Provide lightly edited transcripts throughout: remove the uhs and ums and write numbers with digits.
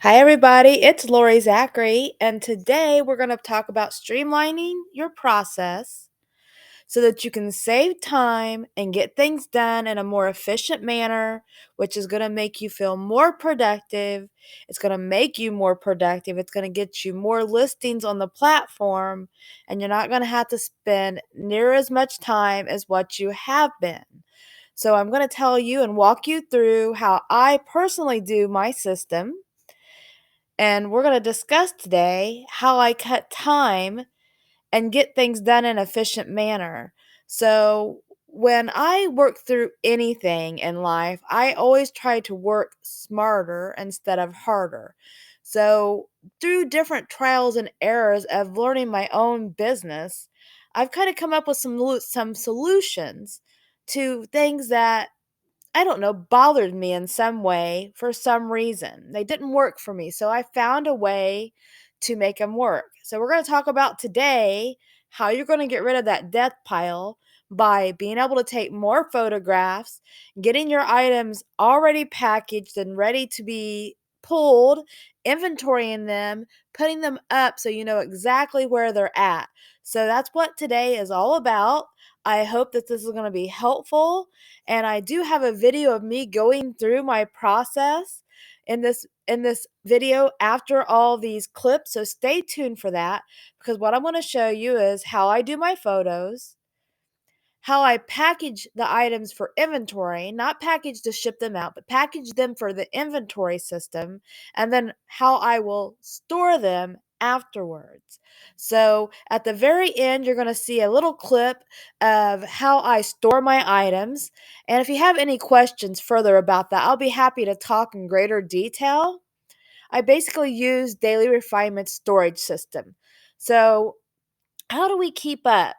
Hi, everybody. It's Lori Zachary, and today we're going to talk about streamlining your process so that you can save time and get things done in a more efficient manner, which is going to make you feel more productive. It's going to make you more productive. It's going to get you more listings on the platform, and you're not going to have to spend near as much time as what you have been. So, I'm going to tell you and walk you through how I personally do my system, and we're going to discuss today how I cut time and get things done in an efficient manner. So, when I work through anything in life, I always try to work smarter instead of harder. So, through different trials and errors of learning my own business, I've kind of come up with some solutions to things that I don't know, bothered me in some way for some reason. They didn't work for me, so I found a way to make them work. So we're going to talk about today how you're going to get rid of that death pile by being able to take more photographs, getting your items already packaged and ready to be pulled, inventorying them, putting them up so you know exactly where they're at. So that's what today is all about. I hope that this is going to be helpful, and I do have a video of me going through my process in this video after all these clips, so stay tuned for that, because what I'm going to show you is how I do my photos, how I package the items for inventory, not package to ship them out, but package them for the inventory system, and then how I will store them afterwards. So at the very end, you're going to see a little clip of how I store my items. And if you have any questions further about that, I'll be happy to talk in greater detail. I basically use Daily Refinement storage system. So, how do we keep up?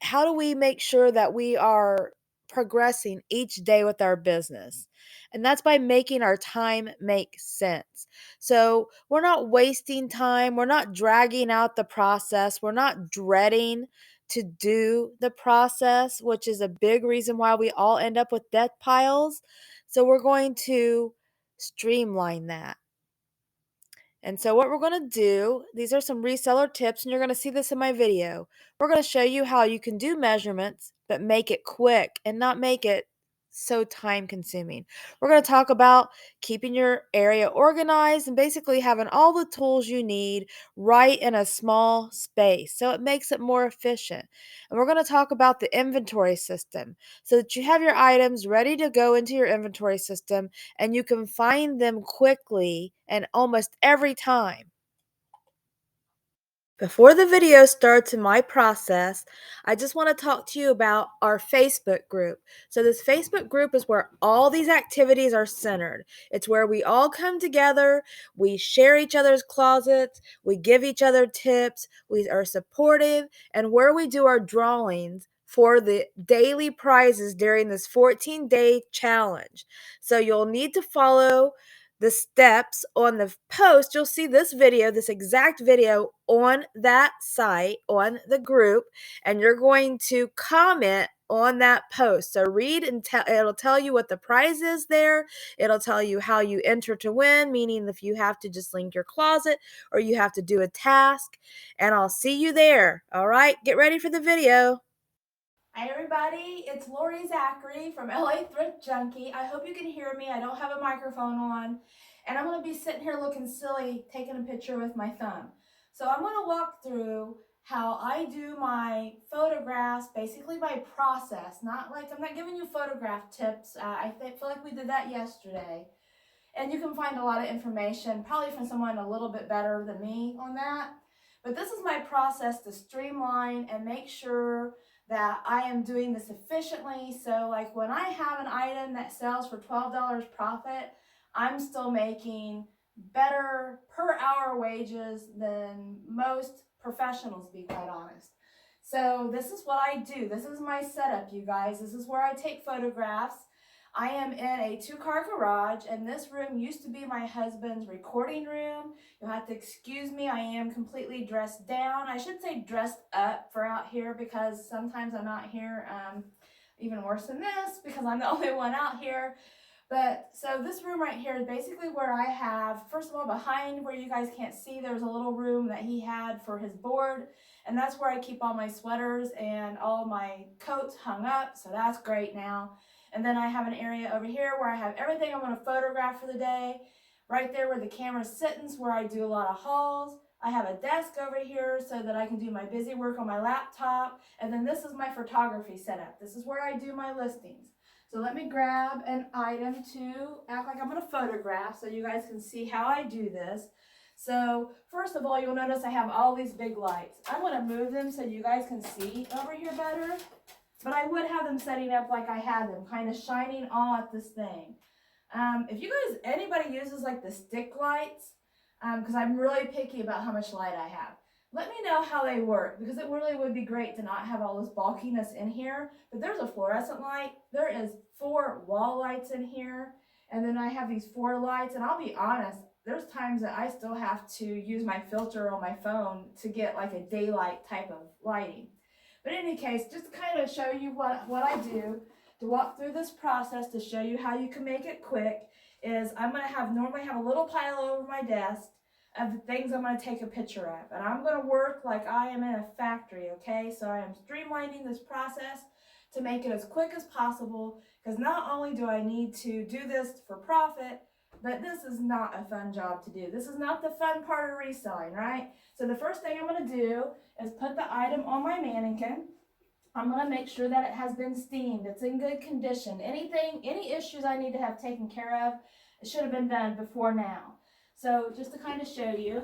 How do we make sure that we are progressing each day with our business? And that's by making our time make sense. So we're not wasting time, we're not dragging out the process, we're not dreading to do the process, which is a big reason why we all end up with debt piles. So we're going to streamline that. And so what we're going to do, these are some reseller tips, and you're going to see this in my video. We're going to show you how you can do measurements, but make it quick and not make it so time consuming. We're going to talk about keeping your area organized and basically having all the tools you need right in a small space, so it makes it more efficient. And we're going to talk about the inventory system so that you have your items ready to go into your inventory system and you can find them quickly and almost every time. Before the video starts in my process, I just want to talk to you about our Facebook group. So, this Facebook group is where all these activities are centered. It's where we all come together, we share each other's closets, we give each other tips, we are supportive, and where we do our drawings for the daily prizes during this 14-day challenge. So, you'll need to follow the steps on the post. You'll see this video, this exact video on that site, on the group, and you're going to comment on that post. So read and it'll tell you what the prize is there. It'll tell you how you enter to win, meaning if you have to just link your closet or you have to do a task. And I'll see you there. All right, get ready for the video. Hi everybody, it's Lori Zachary from LA Thrift Junkie. I hope you can hear me. I don't have a microphone on, and I'm going to be sitting here looking silly taking a picture with my thumb. So I'm going to walk through how I do my photographs, basically my process. Not like I'm not giving you photograph tips. Feel like we did that yesterday. And you can find a lot of information, probably from someone a little bit better than me on that. But this is my process to streamline and make sure that I am doing this efficiently. So like when I have an item that sells for $12 profit, I'm still making better per hour wages than most professionals, to be quite honest. So this is what I do. This is my setup, you guys. This is where I take photographs. I am in a 2-car garage, and this room used to be my husband's recording room. You'll have to excuse me, I am completely dressed down. I should say dressed up for out here, because sometimes I'm out here even worse than this because I'm the only one out here. But so this room right here is basically where I have, first of all, behind where you guys can't see, there's a little room that he had for his board. And that's where I keep all my sweaters and all my coats hung up. So that's great now. And then I have an area over here where I have everything I'm going to photograph for the day. Right there where the camera's sitting is where I do a lot of hauls. I have a desk over here so that I can do my busy work on my laptop. And then this is my photography setup. This is where I do my listings. So let me grab an item to act like I'm going to photograph so you guys can see how I do this. So first of all, you'll notice I have all these big lights. I'm going to move them so you guys can see over here better. But I would have them setting up like I had them, kind of shining off this thing. If you guys, anybody uses like the stick lights, because I'm really picky about how much light I have. Let me know how they work, because it really would be great to not have all this bulkiness in here. But there's a fluorescent light. There is 4 wall lights in here. And then I have these 4 lights. And I'll be honest, there's times that I still have to use my filter on my phone to get like a daylight type of lighting. But in any case, just to kind of show you what I do to walk through this process to show you how you can make it quick is I'm going to normally have a little pile over my desk of the things I'm going to take a picture of. And I'm going to work like I am in a factory, okay? So I am streamlining this process to make it as quick as possible, because not only do I need to do this for profit, but this is not a fun job to do. This is not the fun part of reselling, right? So the first thing I'm going to do is put the item on my mannequin. I'm going to make sure that it has been steamed. It's in good condition. Any issues I need to have taken care of, it should have been done before now. So just to kind of show you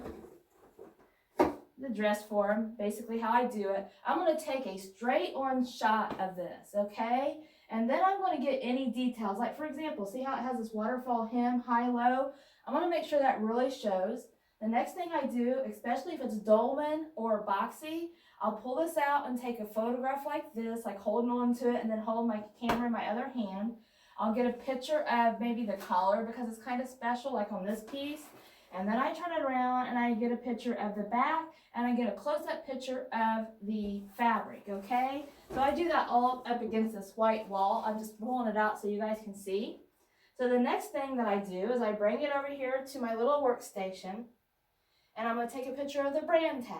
the dress form, basically how I do it, I'm going to take a straight on shot of this, okay? And then I'm going to get any details. Like for example, see how it has this waterfall hem, high, low? I want to make sure that really shows. The next thing I do, especially if it's dolman or boxy, I'll pull this out and take a photograph like this, like holding on to it and then hold my camera in my other hand. I'll get a picture of maybe the collar because it's kind of special, like on this piece. And then I turn it around and I get a picture of the back and I get a close-up picture of the fabric, okay? So I do that all up against this white wall. I'm just rolling it out so you guys can see. So the next thing that I do is I bring it over here to my little workstation and I'm going to take a picture of the brand tag.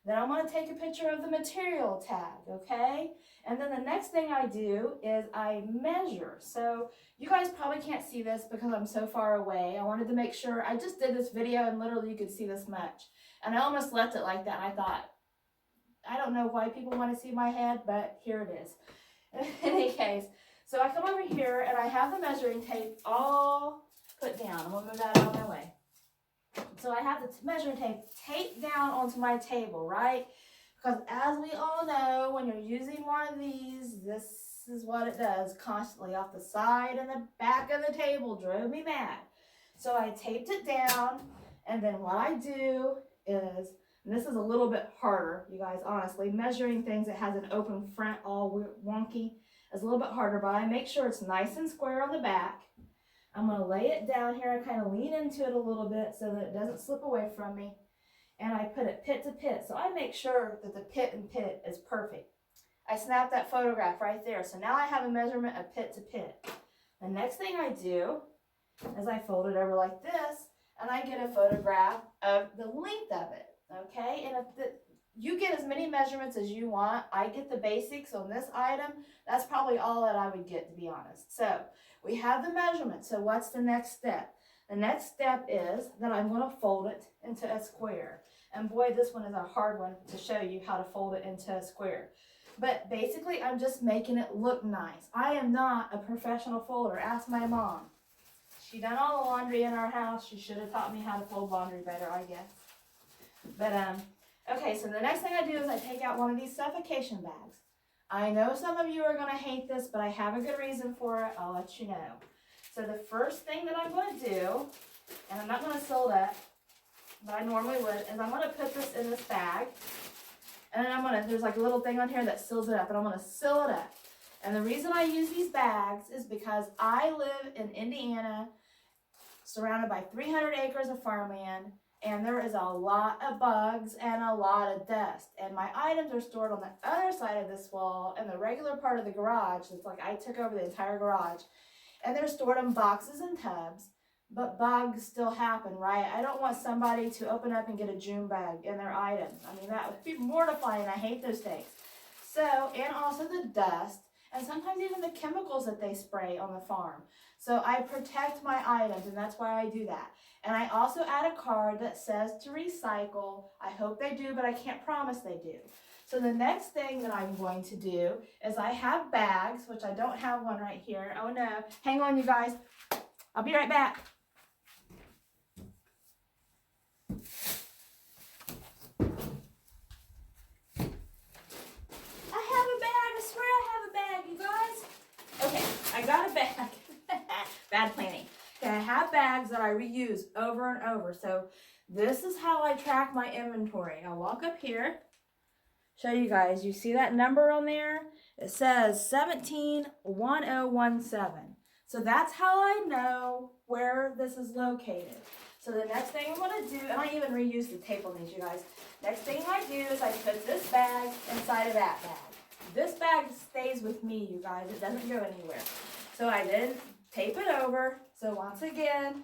Then I'm going to take a picture of the material tag, okay? And then the next thing I do is I measure. So you guys probably can't see this because I'm so far away. I wanted to make sure, I just did this video and literally you could see this much. And I almost left it like that and I thought, I don't know why people want to see my head, but here it is. In any case, so I come over here and I have the measuring tape all put down. I'm going to move that out of my way. So I have the measuring tape taped down onto my table, right? Because as we all know, when you're using one of these, this is what it does constantly. Off the side and the back of the table drove me mad. So I taped it down, and then what I do is, and this is a little bit harder, you guys, honestly, measuring things that has an open front all wonky is a little bit harder, but I make sure it's nice and square on the back. I'm going to lay it down here. I kind of lean into it a little bit so that it doesn't slip away from me. And I put it pit to pit. So I make sure that the pit and pit is perfect. I snap that photograph right there. So now I have a measurement of pit to pit. The next thing I do is I fold it over like this and I get a photograph of the length of it. Okay? And if you get as many measurements as you want. I get the basics on this item. That's probably all that I would get, to be honest. So we have the measurement. So what's the next step? The next step is that I'm going to fold it into a square. And boy, this one is a hard one to show you how to fold it into a square. But basically, I'm just making it look nice. I am not a professional folder. Ask my mom. She done all the laundry in our house. She should have taught me how to fold laundry better, I guess. But, okay, so the next thing I do is I take out one of these suffocation bags. I know some of you are going to hate this, but I have a good reason for it. I'll let you know. So the first thing that I'm going to do, and I'm not going to seal that, but I normally would, is I'm going to put this in this bag. And then I'm going to, there's like a little thing on here that seals it up, and I'm going to seal it up. And the reason I use these bags is because I live in Indiana, surrounded by 300 acres of farmland, and there is a lot of bugs and a lot of dust. And my items are stored on the other side of this wall in the regular part of the garage. It's like I took over the entire garage. and they're stored in boxes and tubs. But bugs still happen, right? I don't want somebody to open up and get a June bug in their items. I mean, that would be mortifying. I hate those things. So, and also the dust, and sometimes even the chemicals that they spray on the farm. So I protect my items, and that's why I do that. And I also add a card that says to recycle. I hope they do, but I can't promise they do. So the next thing that I'm going to do is I have bags, which I don't have one right here. Oh no, hang on you guys. I'll be right back. Okay, I got a bag. Bad planning. Okay, I have bags that I reuse over and over. So this is how I track my inventory. I'll walk up here, show you guys. You see that number on there? It says 171017. So that's how I know where this is located. So the next thing I'm going to do, and I even reuse the tape on these, you guys. Next thing I do is I put this bag inside of that bag. This bag stays with me, you guys. It doesn't go anywhere. So I then tape it over. So once again,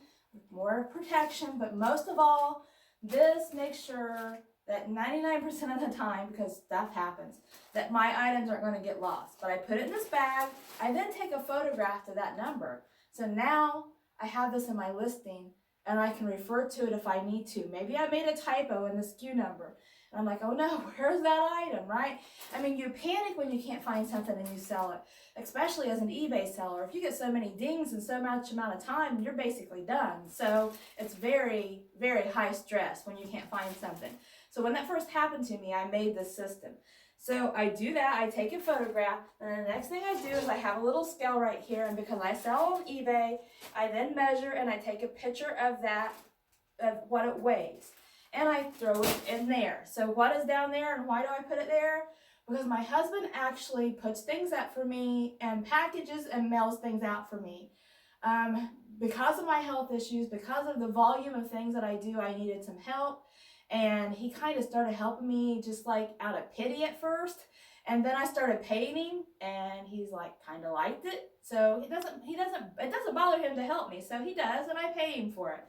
more protection, but most of all, this makes sure that 99% of the time, because stuff happens, that my items aren't going to get lost. But I put it in this bag. I then take a photograph to that number. So now I have this in my listing, and I can refer to it if I need to. Maybe I made a typo in the SKU number. And I'm like, oh no, where's that item, right? I mean, you panic when you can't find something and you sell it, especially as an eBay seller. If you get so many dings in so much amount of time, you're basically done. So it's very, very high stress when you can't find something. So when that first happened to me, I made this system. So I do that, I take a photograph, and the next thing I do is I have a little scale right here, and because I sell on eBay, I then measure and I take a picture of that, of what it weighs. And I throw it in there. So what is down there and why do I put it there? Because my husband actually puts things up for me and packages and mails things out for me. Because of my health issues, because of the volume of things that I do, I needed some help. And he kind of started helping me just like out of pity at first. And then I started paying him, and he's like kind of liked it. So it doesn't bother him to help me. So he does, and I pay him for it.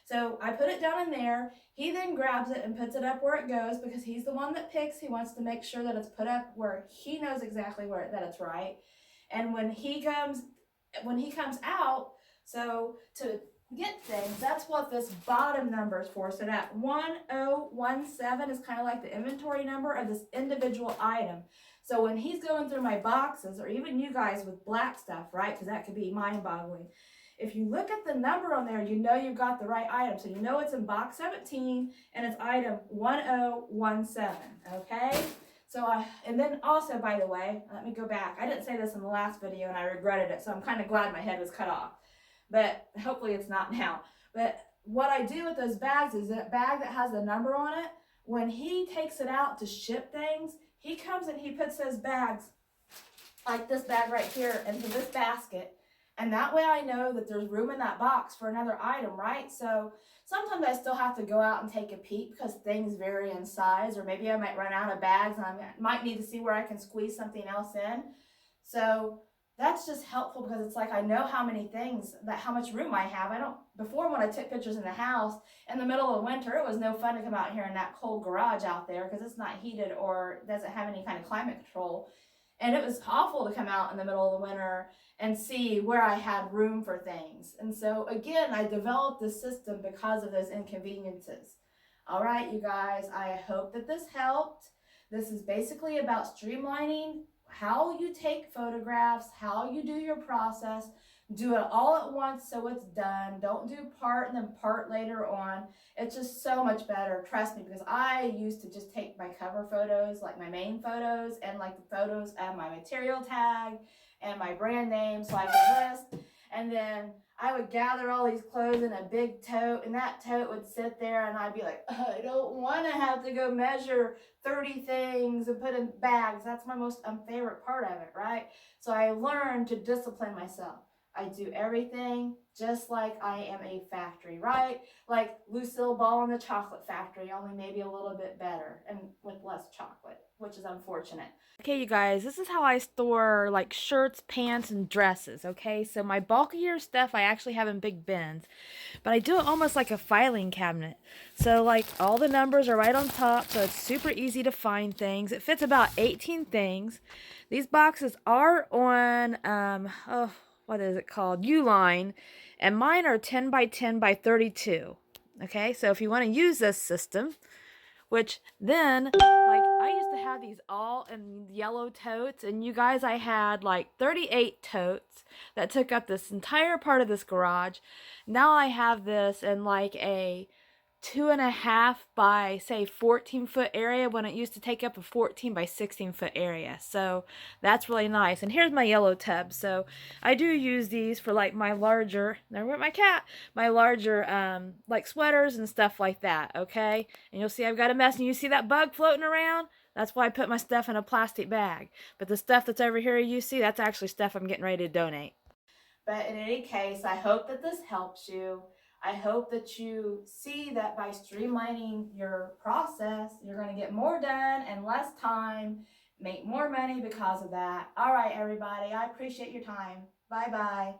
So I put it down in there. He then grabs it and puts it up where it goes because he's the one that picks. He wants to make sure that it's put up where he knows exactly that it's right. And when he comes out, so to get things, that's what this bottom number is for. So that 1017 is kind of like the inventory number of this individual item. So when he's going through my boxes, or even you guys with black stuff, right? Because that could be mind-boggling. If you look at the number on there, you know you've got the right item. So you know it's in box 17 and it's item 1017, okay? So and then also, by the way, let me go back. I didn't say this in the last video and I regretted it, so I'm kind of glad my head was cut off. But hopefully it's not now. But what I do with those bags is that bag that has the number on it, when he takes it out to ship things, he comes and he puts those bags, like this bag right here, into this basket. And that way I know that there's room in that box for another item, right? So sometimes I still have to go out and take a peek because things vary in size, or maybe I might run out of bags and I might need to see where I can squeeze something else in. So that's just helpful because it's like I know how many things, how much room I have. Before when I took pictures in the house, in the middle of winter, it was no fun to come out here in that cold garage out there because it's not heated or doesn't have any kind of climate control. And it was awful to come out in the middle of the winter and see where I had room for things. And so again, I developed this system because of those inconveniences. All right, you guys, I hope that this helped. This is basically about streamlining how you take photographs, how you do your process. Do it all at once so it's done. Don't do part and then part later on. It's just so much better, trust me, because I used to just take my cover photos, like my main photos, and like the photos of my material tag and my brand name so I could list. And then I would gather all these clothes in a big tote, and that tote would sit there, and I'd be like, I don't want to have to go measure 30 things and put in bags. That's my most favorite part of it, right? So I learned to discipline myself. I do everything just like I am a factory, right? Like Lucille Ball in the Chocolate Factory, only maybe a little bit better and with less chocolate, which is unfortunate. Okay, you guys, this is how I store like shirts, pants, and dresses, okay? So my bulkier stuff I actually have in big bins, but I do it almost like a filing cabinet. So like all the numbers are right on top, so it's super easy to find things. It fits about 18 things. These boxes are on, what is it called? Uline, and mine are 10 by 10 by 32. Okay, so if you want to use this system, which then, like, I used to have these all in yellow totes, and you guys, I had like 38 totes that took up this entire part of this garage. Now I have this in like a 2.5 by say 14-foot area when it used to take up a 14 by 16-foot area. So that's really nice. And here's my yellow tub. So I do use these for like my larger, there went my cat, my larger like sweaters and stuff like that. Okay, and you'll see I've got a mess, and you see that bug floating around. That's why I put my stuff in a plastic bag. But the stuff that's over here you see, that's actually stuff I'm getting ready to donate. But in any case, I hope that this helps you. I hope that you see that by streamlining your process, you're going to get more done in less time, make more money because of that. All right, everybody, I appreciate your time. Bye-bye.